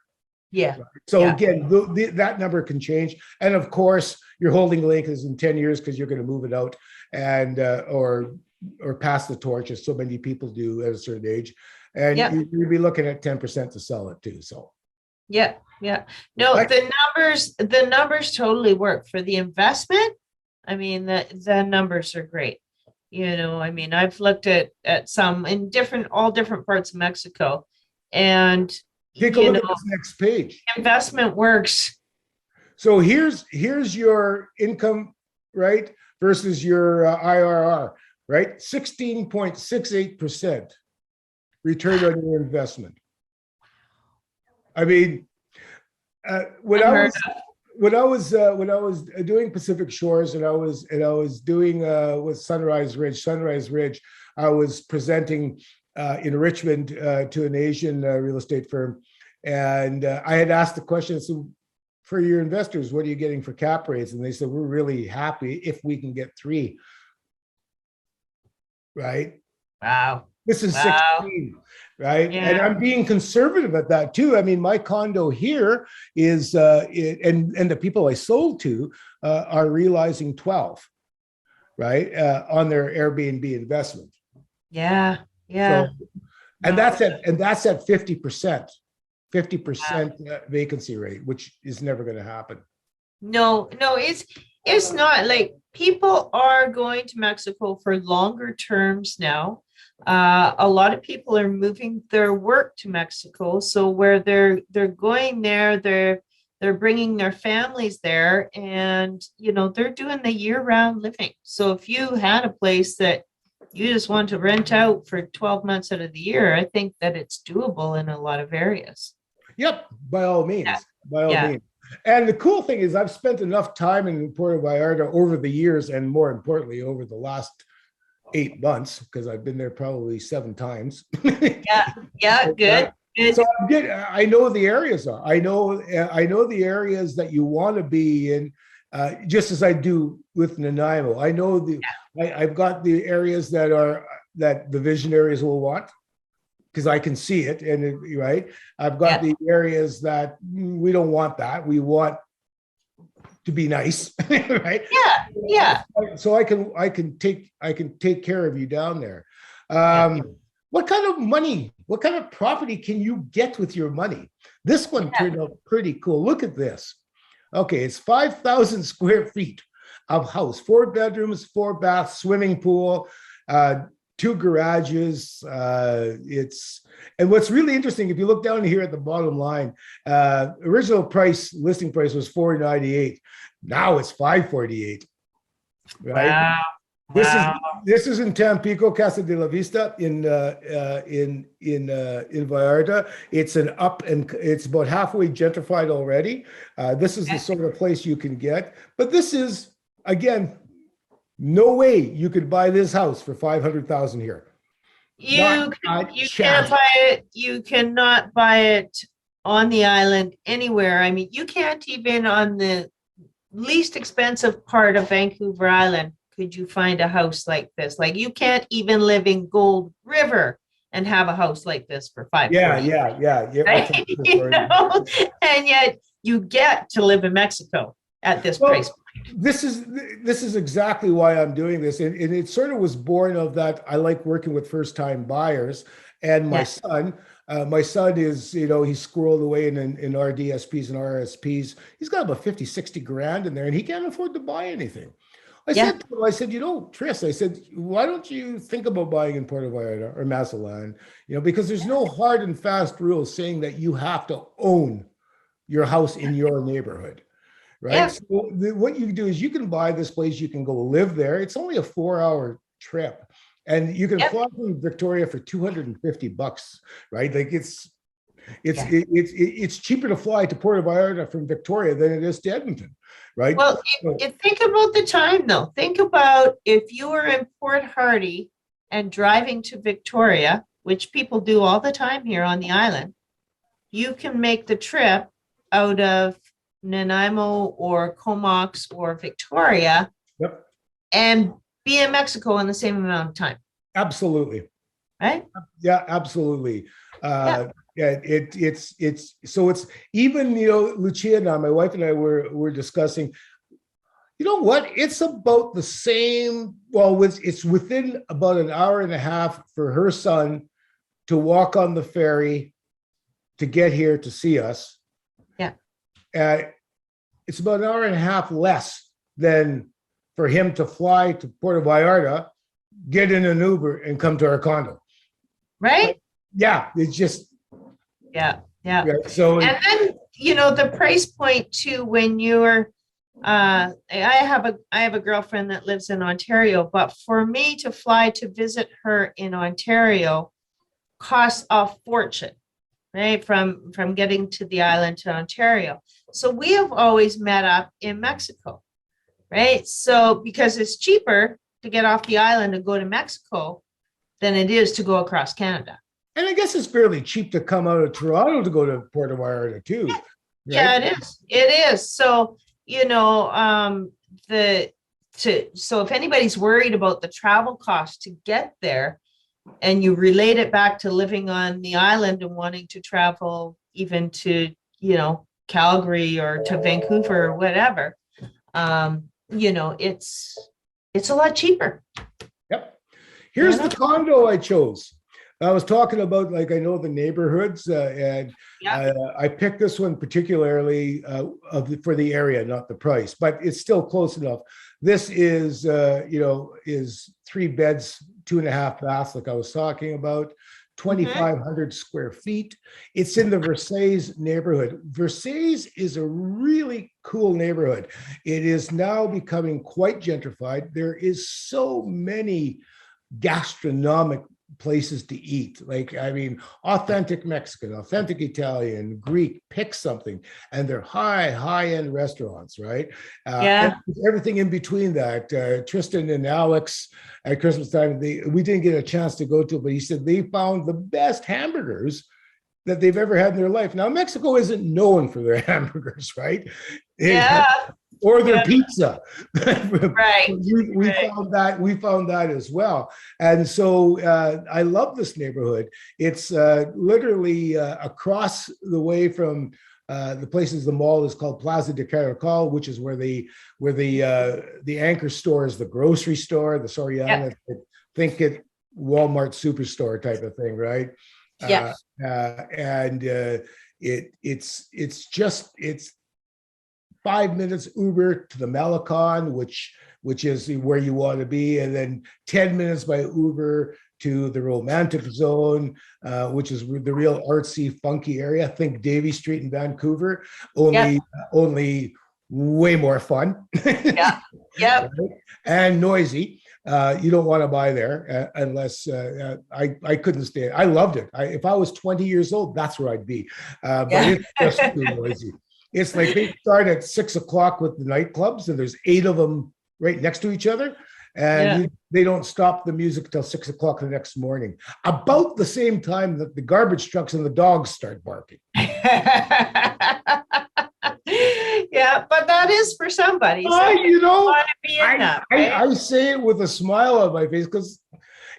Yeah. So again, that number can change, and of course, your holding length is in 10 years because you're going to move it out and or pass the torch, as so many people do at a certain age, and you'll be looking at 10% to sell it too. So. Yeah. No, the numbers totally work for the investment. I mean, the numbers are great. I mean, I've looked at some in all different parts of Mexico, and take a look at this next page. Investment works. So here's your income, right, versus your IRR, right? 16.68% return on your investment. I mean, when I was doing Pacific Shores, and I was doing with Sunrise Ridge, I was presenting in Richmond to an Asian real estate firm, and I had asked the question, so for your investors, what are you getting for cap rates? And they said, we're really happy if we can get 3. Right? Wow. This is 16, right? Yeah. And I'm being conservative at that too. I mean, my condo here is, and the people I sold to are realizing 12, right, on their Airbnb investment. Yeah. So, and that's at 50% vacancy rate, which is never going to happen. No, it's not. Like, people are going to Mexico for longer terms now. A lot of people are moving their work to Mexico, so where they're going there, they're bringing their families there, and they're doing the year-round living. So if you had a place that you just want to rent out for 12 months out of the year, I think that it's doable in a lot of areas. Yep, by all means, means. And the cool thing is, I've spent enough time in Puerto Vallarta over the years, and more importantly, over the last 8 months, because I've been there probably 7 times. Good. So I'm good. I know the areas are. I know the areas that you want to be in, just as I do with Nanaimo. I know I've got the areas that the visionaries will want, because I can see it, and right. I've got the areas that we don't want that. We want to be nice, right? Yeah. So I can take care of you down there. What kind of money, what kind of property can you get with your money? This one turned out pretty cool. Look at this. Okay, it's 5,000 square feet of house, 4 bedrooms, 4 baths, swimming pool, 2 garages. And what's really interesting, if you look down here at the bottom line, original listing price was $498. Now it's $548. Right? Wow. This is in Tampico, Casa de la Vista in Vallarta. It's it's about halfway gentrified already. This is the sort of place you can get, but this is, again, no way you could buy this house for $500,000 here. You can't buy it. You cannot buy it on the island anywhere. I mean, you can't even on the least expensive part of Vancouver Island could you find a house like this. Like, you can't even live in Gold River and have a house like this for $500. Yeah. Right? And yet you get to live in Mexico at this price point. This is exactly why I'm doing this, and it sort of was born of that. I like working with first-time buyers, and my son My son is, he's squirreled away in RDSPs and RSPs. He's got about 50, 60 grand in there, and he can't afford to buy anything. Yeah. I said, Tris, I said, why don't you think about buying in Puerto Vallarta or Mazatlán? Because there's no hard and fast rules saying that you have to own your house in your neighborhood, right? Yeah. So what you can do is you can buy this place, you can go live there. It's only a 4-hour trip, and you can Yep. fly from Victoria for $250, right? Like Yeah. it's cheaper to fly to Puerto Vallarta from Victoria than it is to Edmonton, right? Well, think about the time though. Think about if you were in Port Hardy and driving to Victoria, which people do all the time here on the island, you can make the trip out of Nanaimo or Comox or Victoria Yep, and be in Mexico in the same amount of time, absolutely. right? Yeah, absolutely. Yeah. Yeah, it's so it's even, Lucia and I, my wife and I were discussing, you know what? It's about the same. Well, it's within about an hour and a half for her son to walk on the ferry to get here to see us. Yeah. It's about an hour and a half less than for him to fly to Puerto Vallarta, get in an Uber, and come to our condo. Right? Yeah, it's just. Yeah. Yeah. Yeah, so And then, the price point too, when you're, I have a girlfriend that lives in Ontario, but for me to fly to visit her in Ontario costs a fortune, right? From getting to the island to Ontario. So we have always met up in Mexico, right? So because it's cheaper to get off the island and go to Mexico than it is to go across Canada. and I guess it's fairly cheap to come out of Toronto to go to Puerto Vallarta too. Right? Yeah, it is. It is. So, so if anybody's worried about the travel cost to get there, and you relate it back to living on the island and wanting to travel even to, Calgary or to Vancouver or whatever, it's a lot cheaper. Yep. Here's the condo I chose. I was talking about, like, I know the neighborhoods, and I picked this one particularly for the area, not the price, but it's still close enough. This is, is 3 beds, 2.5 baths, like I was talking about, 2,500 square feet. It's in the Versailles neighborhood. Versailles is a really cool neighborhood. It is now becoming quite gentrified. There is so many gastronomic places to eat, authentic Mexican, authentic Italian, Greek, pick something, and they're high-end restaurants, right? And everything in between that. Tristan and Alex at Christmas time, we didn't get a chance to go to, but he said they found the best hamburgers that they've ever had in their life. Now, Mexico isn't known for their hamburgers, right? Or their pizza. Right. We found that as well. And so I love this neighborhood. It's literally across the way from the places. The mall is called Plaza de Caracol, which is where the anchor store is, the grocery store, the Soriana. Think it Walmart superstore type of thing, right? Yes. It's 5 minutes Uber to the Malecon, which is where you want to be, and then 10 minutes by Uber to the Romantic Zone, which is the real artsy, funky area. Think Davie Street in Vancouver, only way more fun. Yeah. And noisy. You don't want to buy there unless I couldn't stay. I loved it. If I was 20 years old, that's where I'd be. But it's just too noisy. It's like they start at 6 o'clock with the nightclubs, and there's 8 of them right next to each other. And they don't stop the music till 6 o'clock the next morning, about the same time that the garbage trucks and the dogs start barking. Yeah, but that is for somebody. So I say it with a smile on my face because,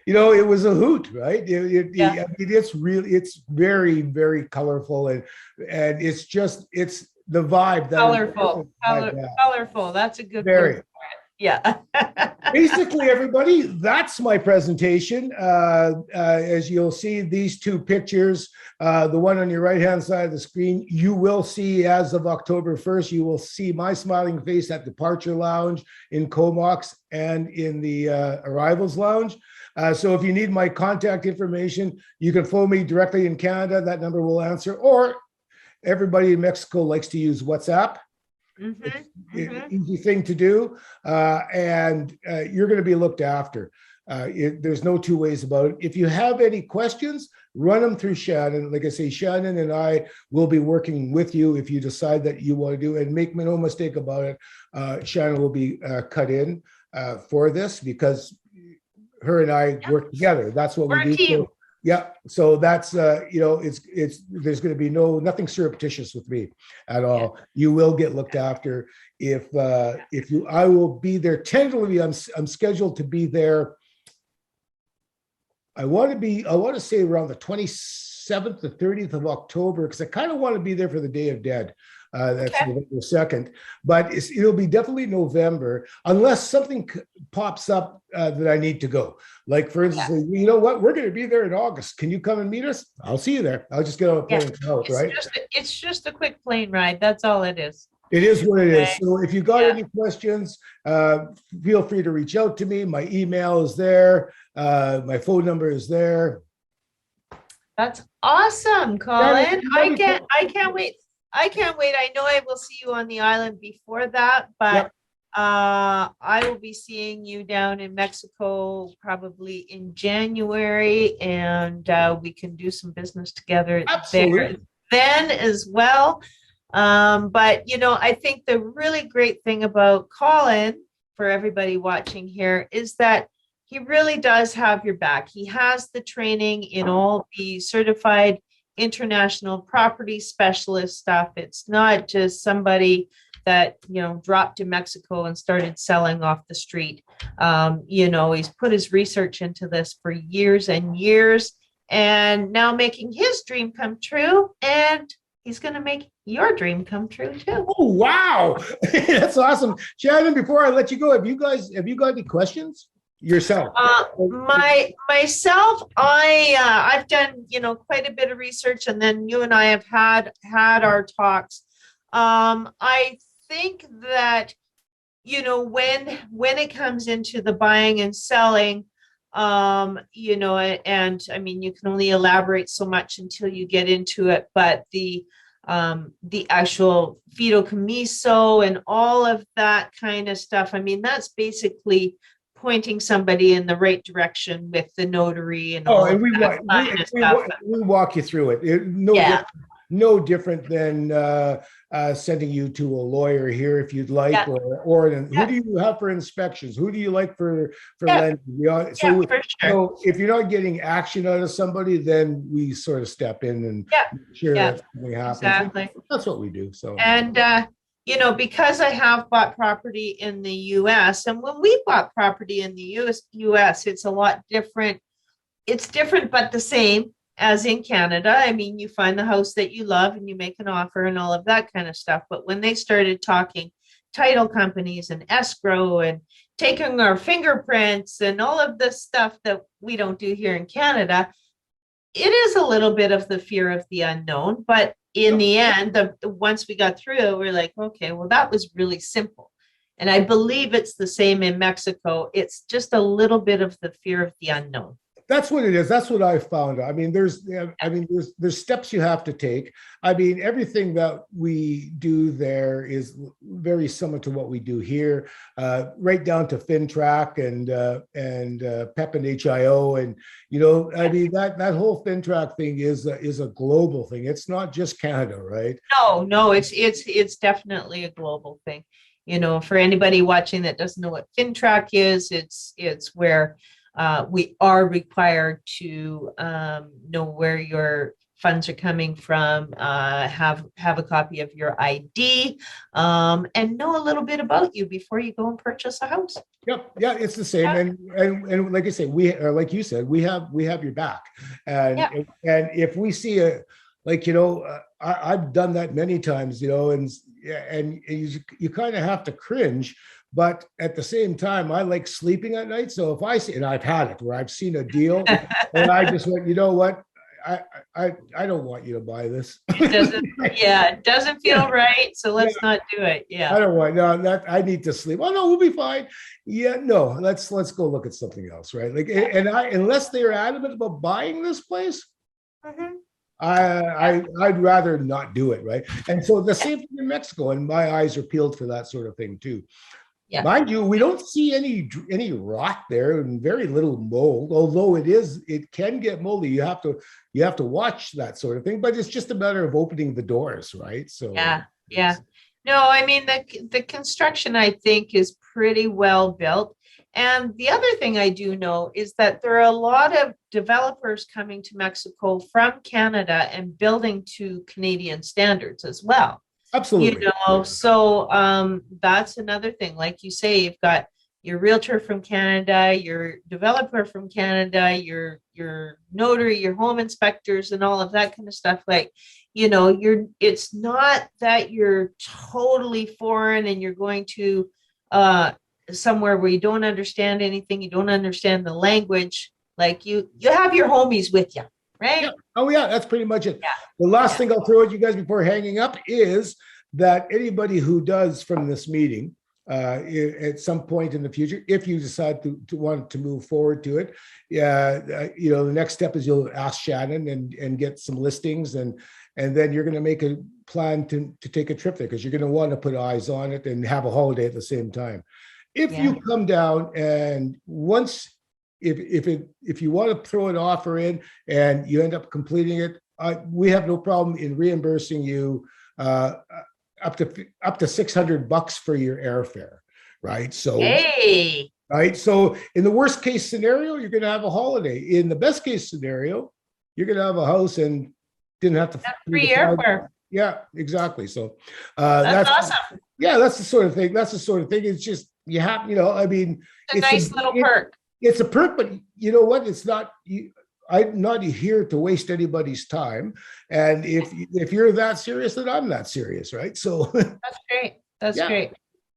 it was a hoot, right? It's very, very colorful, and it's the vibe. Colorful. That's a good Very. word. Yeah. Basically, everybody, that's my presentation. As you'll see, these two pictures, the one on your right-hand side of the screen, you will see as of October 1st, you will see my smiling face at Departure Lounge in Comox and in the Arrivals Lounge. So if you need my contact information, you can phone me directly in Canada. That number will answer. Or everybody in Mexico likes to use WhatsApp. Easy thing to do, and you're going to be looked after. There's no two ways about it. If you have any questions, run them through Shannon. Like I say, Shannon and I will be working with you if you decide that you want to do it. And make no mistake about it, Shannon will be cut in for this because her and I work together. That's what We're we a do. team. So, yeah, so that's it's there's going to be nothing surreptitious with me at all. Yeah. You will get looked after. If you, I will be there tentatively. I'm scheduled to be there. I want to say around the 27th to 30th of October because I kind of want to be there for the Day of Dead. That's okay. November 2nd, but it'll be definitely November unless something pops up that I need to go. Like for instance, you know what? We're going to be there in August. Can you come and meet us? I'll see you there. I'll just get on a plane and come out, right? It's just a quick plane ride. That's all it is. It is what it is. So if you got any questions, feel free to reach out to me. My email is there. My phone number is there. That's awesome, Colin. I can't wait. I can't wait. I know I will see you on the island before that, but I will be seeing you down in Mexico probably in January, and we can do some business together there then as well. But, you know, I think the really great thing about Colin, for everybody watching here, is that he really does have your back. He has the training in all the certified international property specialist stuff. It's not just somebody that, you know, dropped to Mexico and started selling off the street. You know, he's put his research into this for years and years, and now making his dream come true. And he's going to make your dream come true too. Oh, wow. That's awesome. Shannon, before I let you go, have you got any questions? Yourself? Myself, I've done, you know, quite a bit of research, and then you and I have had our talks. I think that, you know, when it comes into the buying and selling, you know, and I mean, you can only elaborate so much until you get into it, but the actual fideicomiso and all of that kind of stuff, I mean, that's basically pointing somebody in the right direction with the notary and all of that kind of stuff. We walk you through it. No different than sending you to a lawyer here if you'd like, or who do you have for inspections? Who do you like for lending? You know, so, for sure. So if you're not getting action out of somebody, then we sort of step in and make sure that something happens. Exactly. That's what we do. So you know, because I have bought property in the US, and when we bought property in the US, it's a lot different. It's different, but the same as in Canada. I mean, you find the house that you love and you make an offer and all of that kind of stuff. But when they started talking title companies and escrow and taking our fingerprints and all of this stuff that we don't do here in Canada, it is a little bit of the fear of the unknown. But in the end, once we got through it, we're like, okay, well, that was really simple. And I believe it's the same in Mexico. It's just a little bit of the fear of the unknown. That's what it is. That's what I found. I mean, there's steps you have to take. I mean, everything that we do there is very similar to what we do here, right down to FinTrack and PEP and HIO, and you know, I mean that whole FinTrack thing is a global thing. It's not just Canada, right? No, it's definitely a global thing. You know, for anybody watching that doesn't know what FinTrack is, it's where we are required to know where your funds are coming from, have a copy of your ID, and know a little bit about you before you go and purchase a house. Yep, yeah, it's the same, and like I say, like you said, we have your back, and if we see I've done that many times, you know, and yeah, and you kind of have to cringe. But at the same time, I like sleeping at night. So if I see, and I've had it where I've seen a deal and I just went, you know what? I, I don't want you to buy this. It doesn't, yeah, it doesn't feel Yeah, right. So yeah. let's not do it. Yeah. I don't want no that I need to sleep. Oh no, we'll be fine. Yeah, no, let's go look at something else, right? Like, and I unless they're adamant about buying this place, Mhm. I'd rather not do it, right? And so the same thing in Mexico, and my eyes are peeled for that sort of thing too. Yeah. Mind you, we don't see any rot there and very little mold, although it can get moldy. You have to watch that sort of thing, but it's just a matter of opening the doors, right? So Yeah. Yeah. No, I mean, the construction, I think, is pretty well built. And the other thing I do know is that there are a lot of developers coming to Mexico from Canada and building to Canadian standards as well. You absolutely. know, so that's another thing. Like you say, you've got your realtor from Canada, your developer from Canada, your notary, your home inspectors, and all of that kind of stuff. Like, you know, it's not that you're totally foreign and you're going to somewhere where you don't understand anything, you don't understand the language. Like you have your homies with you, Yeah. right? Oh, yeah. That's pretty much it. Yeah. The last Yeah. thing I'll throw at you guys before hanging up is that anybody who does from this meeting at some point in the future, if you decide to want to move forward to it, yeah, the next step is you'll ask Shannon and get some listings, and then you're going to make a plan to take a trip there because you're going to want to put eyes on it and have a holiday at the same time. If Yeah. you come down and once if you want to throw an offer in and you end up completing it, we have no problem in reimbursing you up to $600 for your airfare, right? So Hey, right. So in the worst case scenario, you're going to have a holiday. In the best case scenario, you're going to have a house and didn't have to that's pay free the five. airfare. Yeah, exactly. So That's that's awesome. yeah, that's the sort of thing. That's the sort of thing. It's just you have, I mean, It's a nice little perk. it's a perk, but you know what? It's not. I'm not here to waste anybody's time. And if you're that serious, then I'm that serious, right? So That's great. That's yeah, great.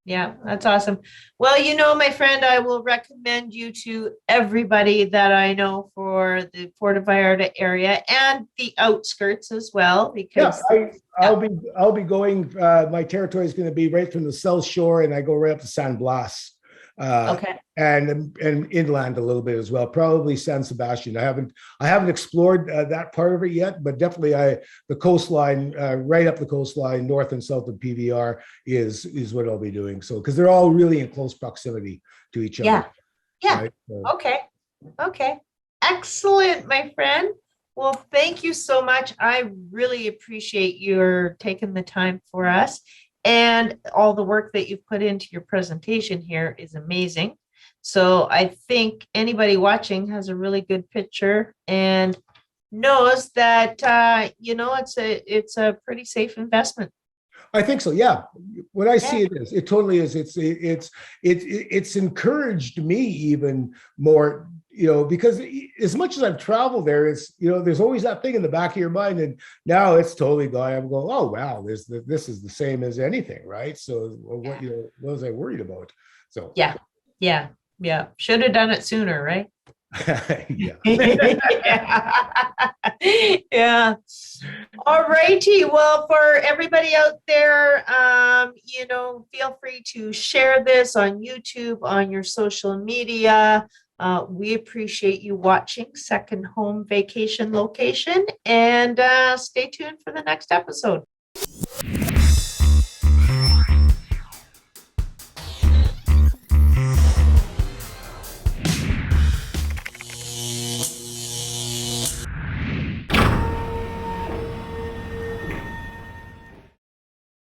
Yeah, that's awesome. Well, you know, my friend, I will recommend you to everybody that I know for the Puerto Vallarta area and the outskirts as well, yeah. because I'll be going. My territory is going to be right from the South Shore, and I go right up to San Blas. okay. And inland a little bit as well. Probably San Sebastian. I haven't explored that part of it yet, but definitely the coastline, right up the coastline, north and south of PVR is what I'll be doing. So because they're all really in close proximity to each other. Yeah. Yeah. Right? So, Okay. Okay. Excellent, my friend. Well, thank you so much. I really appreciate your taking the time for us. And all the work that you've put into your presentation here is amazing. So I think anybody watching has a really good picture and knows that it's a pretty safe investment. I think so. Yeah. What I Yeah. see it is, it totally is. It's encouraged me even more, because as much as I've traveled there, it's, there's always that thing in the back of your mind. And now it's totally gone. I'm going, oh, wow, this is the same as anything. Right. So what was I worried about? So, Yeah. Yeah. Yeah. Should have done it sooner, right? yeah. Yeah. All righty. Well, for everybody out there, feel free to share this on YouTube, on your social media. We appreciate you watching Second Home Vacation Location, and stay tuned for the next episode.